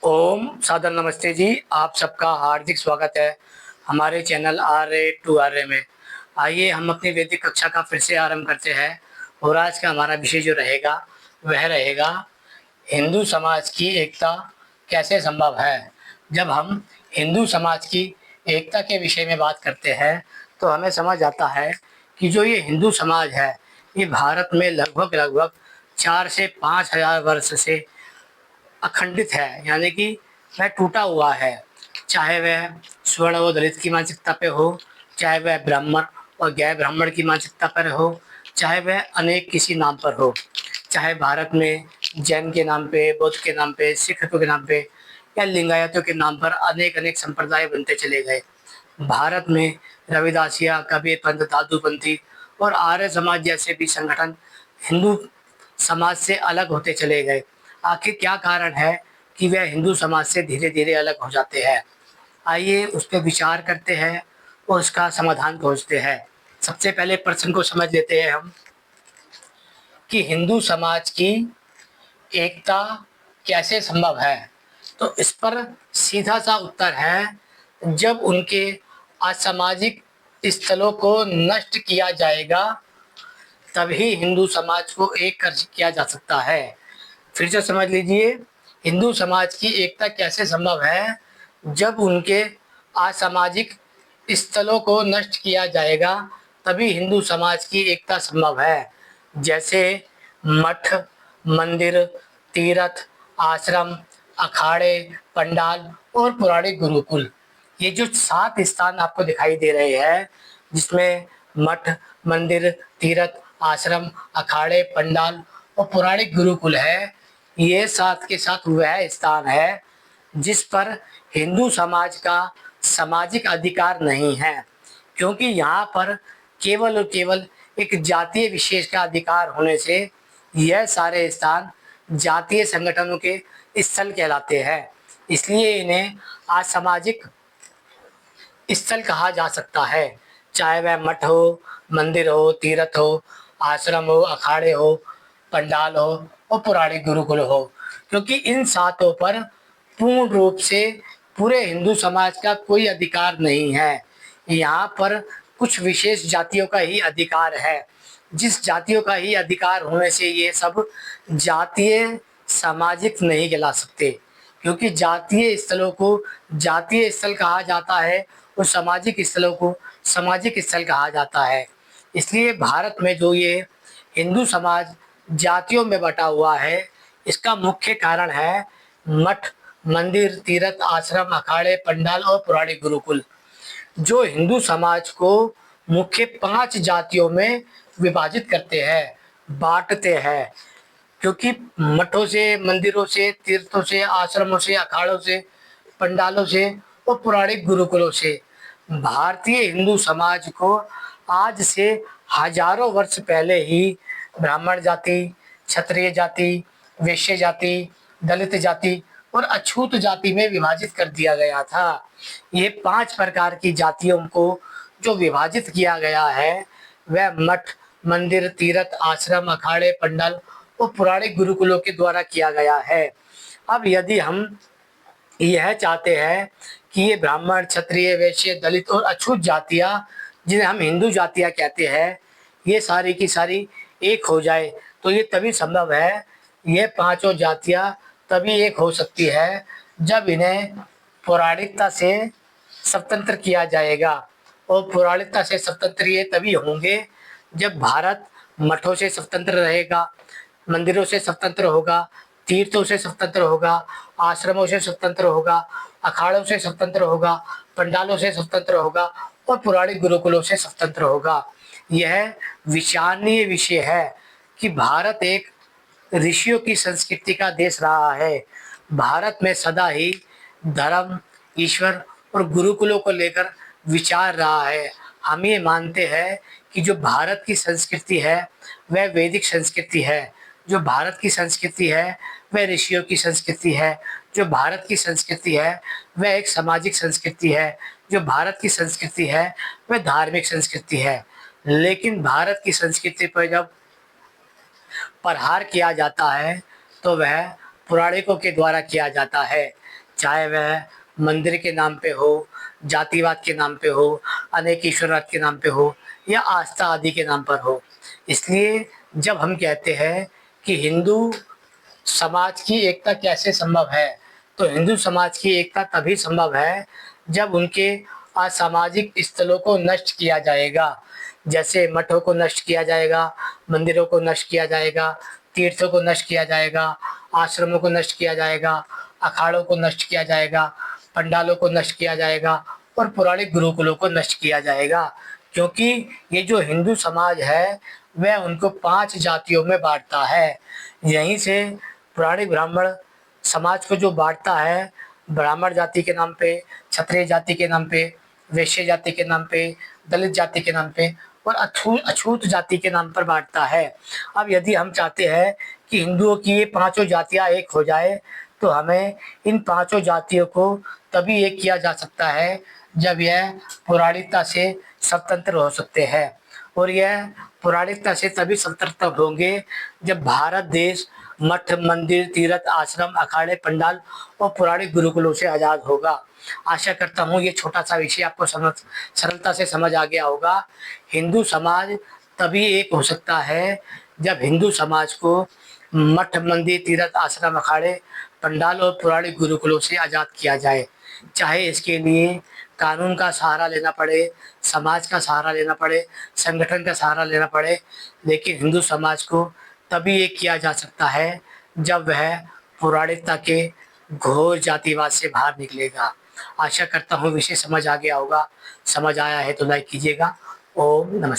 ओम सादर नमस्ते जी। आप सबका हार्दिक स्वागत है हमारे चैनल RA to RA में। आइए हम अपनी वैदिक कक्षा का फिर से आरंभ करते हैं। और आज का हमारा विषय जो रहेगा वह रहेगा हिंदू समाज की एकता कैसे संभव है। जब हम हिंदू समाज की एकता के विषय में बात करते हैं तो हमें समझ आता है कि जो ये हिंदू समाज है ये भारत में लगभग लगभग 4 से 5 हज़ार वर्ष से अखंडित है, यानी कि वह टूटा हुआ है। चाहे वह स्वर्ण और दलित की मानसिकता पे हो, चाहे वह ब्राह्मण और गैर ब्राह्मण की मानसिकता पर हो, चाहे वह अनेक किसी नाम पर हो, चाहे भारत में जैन के नाम पे, बौद्ध के नाम पे, सिखों के नाम पे या लिंगायतों के नाम पर अनेक अनेक संप्रदाय बनते चले गए। भारत में रविदासिया, कबीरपंथ, दादूपंथी और आर्य समाज जैसे भी संगठन हिंदू समाज से अलग होते चले गए। आखिर क्या कारण है कि वह हिंदू समाज से धीरे धीरे अलग हो जाते हैं। आइए उस पर विचार करते हैं और उसका समाधान खोजते हैं। सबसे पहले प्रश्न को समझ लेते हैं हम कि हिंदू समाज की एकता कैसे संभव है। तो इस पर सीधा सा उत्तर है, जब उनके असामाजिक स्थलों को नष्ट किया जाएगा तभी हिंदू समाज को एक कर किया जा सकता है। फिर से समझ लीजिए, हिंदू समाज की एकता कैसे संभव है। जब उनके असामाजिक स्थलों को नष्ट किया जाएगा तभी हिंदू समाज की एकता संभव है। जैसे मठ, मंदिर, तीर्थ, आश्रम, अखाड़े, पंडाल और पौराणिक गुरुकुल, ये जो 7 स्थान आपको दिखाई दे रहे हैं जिसमें मठ, मंदिर, तीर्थ, आश्रम, अखाड़े, पंडाल और पौराणिक गुरुकुल है, ये साथ के साथ वह स्थान है जिस पर हिंदू समाज का सामाजिक अधिकार नहीं है, क्योंकि यहाँ पर केवल और केवल एक जातीय विशेष का अधिकार होने से यह सारे स्थान जातीय संगठनों के स्थल कहलाते हैं। इसलिए इन्हें असामाजिक स्थल कहा जा सकता है। चाहे वह मठ हो, मंदिर हो, तीर्थ हो, आश्रम हो, अखाड़े हो, पंडाल हो और पौराणिक गुरुकुल हो, क्योंकि इन सातों पर पूर्ण रूप से पूरे हिंदू समाज का कोई अधिकार नहीं है। यहाँ पर कुछ विशेष जातियों का ही अधिकार है। जिस जातियों का ही अधिकार होने से ये सब जातीय सामाजिक नहीं कहला सकते, क्योंकि जातीय स्थलों को जातीय स्थल कहा जाता है और सामाजिक स्थलों को सामाजिक स्थल कहा जाता है। इसलिए भारत में जो ये हिंदू समाज जातियों में बटा हुआ है, इसका मुख्य कारण है मठ, मंदिर, तीर्थ, आश्रम, अखाड़े, पंडाल और पौराणिक गुरुकुल, जो हिंदू समाज को मुख्य 5 जातियों में विभाजित करते हैं, बांटते हैं। क्योंकि मठों से, मंदिरों से, तीर्थों से, आश्रमों से, अखाड़ों से, पंडालों से और पौराणिक गुरुकुलों से भारतीय हिंदू समाज को आज से हजारों वर्ष पहले ही ब्राह्मण जाति, क्षत्रिय जाति, वैश्य जाति, दलित जाति और अछूत जाति में विभाजित कर दिया गया था। ये 5 प्रकार की जातियों को जो विभाजित किया गया है वह मठ, मंदिर, तीर्थ, आश्रम, अखाड़े, पंडाल और पौराणिक गुरुकुलों के द्वारा किया गया है। अब यदि हम यह चाहते हैं कि ये ब्राह्मण, क्षत्रिय, वैश्य, दलित और अछूत जातियाँ, जिन्हें हम हिंदू जातियाँ कहते हैं, ये सारी की सारी एक हो जाए, तो ये तभी संभव है। ये पांचों जातियाँ तभी एक हो सकती है जब इन्हें पौराणिकता से स्वतंत्र किया जाएगा। और पौराणिकता से स्वतंत्र ये तभी होंगे जब भारत मठों से स्वतंत्र रहेगा, मंदिरों से स्वतंत्र होगा, तीर्थों से स्वतंत्र होगा, आश्रमों से स्वतंत्र होगा, अखाड़ों से स्वतंत्र होगा, पंडालों से स्वतंत्र होगा और पौराणिक गुरुकुलों से स्वतंत्र होगा। यह विचारणीय विषय है कि भारत एक ऋषियों की संस्कृति का देश रहा है। भारत में सदा ही धर्म, ईश्वर और गुरुकुलों को लेकर विचार रहा है। हम ये मानते हैं कि जो भारत की संस्कृति है वह वैदिक संस्कृति है, जो भारत की संस्कृति है वह ऋषियों की संस्कृति है, जो भारत की संस्कृति है वह एक सामाजिक संस्कृति है, जो भारत की संस्कृति है वह धार्मिक संस्कृति है। लेकिन भारत की संस्कृति पर जब प्रहार किया जाता है तो वह पौराणिकों के द्वारा किया जाता है। चाहे वह मंदिर के नाम पे हो, जातिवाद के नाम पे हो, अनेक ईश्वरवाद के नाम पे हो या आस्था आदि के नाम पर हो। इसलिए जब हम कहते हैं कि हिंदू समाज की एकता कैसे संभव है, तो हिंदू समाज की एकता तभी संभव है जब उनके असामाजिक स्थलों को नष्ट किया जाएगा। जैसे मठों को नष्ट किया जाएगा, मंदिरों को नष्ट किया जाएगा, तीर्थों को नष्ट किया जाएगा, आश्रमों को नष्ट किया जाएगा, अखाड़ों को नष्ट किया जाएगा, पंडालों को नष्ट किया जाएगा और पौराणिक गुरुकुलों को नष्ट किया जाएगा। क्योंकि ये जो हिंदू समाज है वह उनको 5 जातियों में बांटता है। यहीं से पुराने ब्राह्मण समाज को जो बांटता है, ब्राह्मण जाति के नाम पे, क्षत्रिय जाति के नाम पे, वैश्य जाति के नाम पे, दलित जाति के नाम पे और अछूत जाति के नाम पर बांटता है। अब यदि हम चाहते हैं कि हिंदुओं की ये पांचों जातियां एक हो जाए, तो हमें इन पांचों जातियों को तभी एक किया जा सकता है जब यह पौराणिकता से स्वतंत्र हो सकते हैं। और यह पौराणिकता से तभी स्वतंत्र होंगे जब भारत देश मठ, मंदिर, तीर्थ, आश्रम, अखाड़े, पंडाल और पौराणिक गुरुकुलों से आज़ाद होगा। आशा करता हूँ ये छोटा सा विषय आपको सरलता से समझ आ गया होगा। हिंदू समाज तभी एक हो सकता है जब हिंदू समाज को मठ, मंदिर, तीर्थ, आश्रम, अखाड़े, पंडाल और पौराणिक गुरुकुलों से आज़ाद किया जाए। चाहे इसके लिए कानून का सहारा लेना पड़े, समाज का सहारा लेना पड़े, संगठन का सहारा लेना पड़े, लेकिन हिंदू समाज को तभी एक किया जा सकता है जब वह पौराणिकता के घोर जातिवाद से बाहर निकलेगा। आशा करता हूँ विषय समझ आ गया होगा। समझ आया है तो लाइक कीजिएगा। ओम नमस्ते।